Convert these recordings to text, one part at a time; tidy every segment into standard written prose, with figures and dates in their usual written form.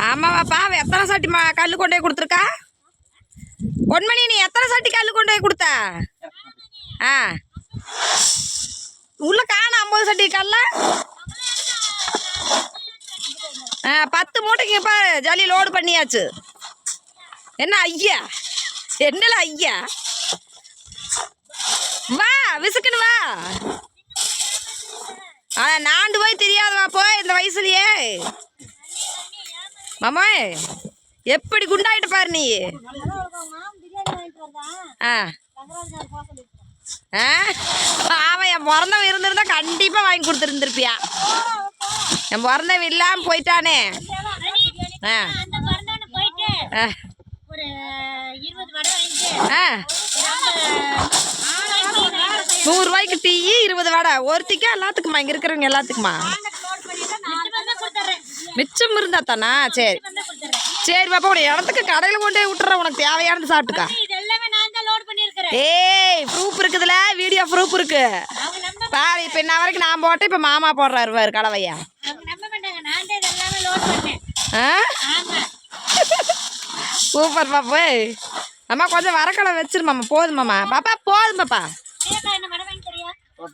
ஆமாவாப்பா, அவ எத்தனை சட்டி கல் கொண்டு போய் கொடுத்துருக்கா? பொன்மணி, நீ எத்தனை சட்டி கல் கொண்டு போய் கொடுத்த? ஆ, உள்ள காண 50 சட்டி கல்ல. 10 மூட்டைக்கு இப்போ ஜல்லி லோடு பண்ணியாச்சு. என்ன ஐயா, என்னல ஐயா, வா விசுக்குன்னு வா. நாண்டு போய் தெரியாதவா போய் இந்த வயசுலயே. மாமா எப்படி குண்டாயிட்டு பாரு நீ. அவன் என் பிறந்தவன் இருந்திருந்தா கண்டிப்பா வாங்கி கொடுத்துருந்துருப்பியா. என் பிறந்தவன் இல்லாம போயிட்டானே. 100 ரூபாய்க்கு டீ 20 வடை ஒருத்திக்கா? எல்லாத்துக்குமா? இங்க இருக்கிறவங்க எல்லாத்துக்குமா? மிச்சம் இருந்தா தானா? சரி சரி பாப்பா, உன இடத்துக்கு கடையில் கொண்டே விட்டுற, உனக்கு தேவையானது சாப்பிட்டுக்கா. ஏய், ப்ரூஃப் இருக்குதுல, வீடியோ ப்ரூஃப் இருக்கு பாரு. இப்ப என்ன வரைக்கும் நான் போட்டேன், இப்ப மாமா போடுறாரு பாரு கலவையா. சூப்பர் பாப்பு. அம்மா கொஞ்சம் வரக்கலை வச்சிருமாம்மா. போதுமாம்மா பாப்பா, போதும் பாப்பா.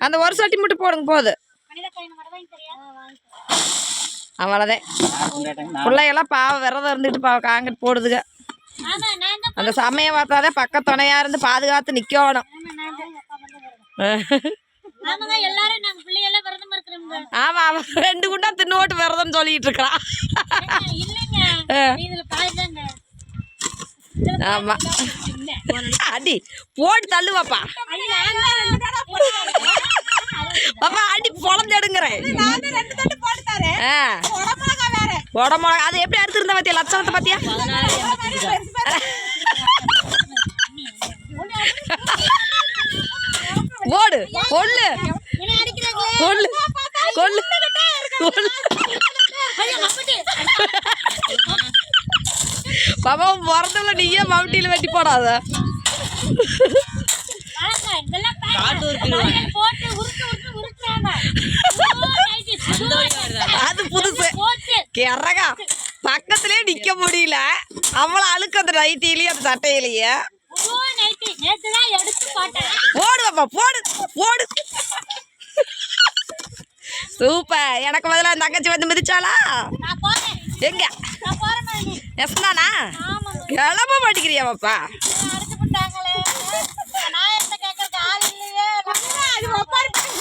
அந்த ஒரு சட்டி மட்டும் போடுங்க, போதும். அவ்வளோதான். பிள்ளைகள்லாம் பாவம் விரதம் இருந்துட்டு பாவம் காங்கிட்டு போடுதுங்க. அந்த சமயம் பார்த்தாதான் பக்க துணையா இருந்து பாதுகாத்து நிக்கணும். ஆமா, அவன் 2 குண்டா தின்னோட்டு விரதம் சொல்லிட்டு இருக்கிறான். ஆமா, அடி போட்டு தள்ளுவாப்பா. பாப்பா அடி பொழந்து எடுங்கிறேன். உடம்புல அது எப்படி அறுத்துருந்தா பாத்தியா? லட்சணத்தை பாத்தியா? ஓடு கொல்லு கொல்லு கொல்லு பாப்பா, பிறந்தவள நீயே மம்டியில வெட்டி போடாத. அது புதுசு கிறகா, பக்கத்திலே நிக்க முடியல. அவ்வளவு அழுக்கு அந்த நைட்டிலேயே அந்த சட்டையிலேயே. போடு பாப்பா, போடு போடு. சூப்பர். எனக்கு முதல்ல தங்கச்சி வந்து மிதிச்சாளா? எங்க எஸ்தானா? கிளம்ப மாட்டேங்கிறியா பாப்பா?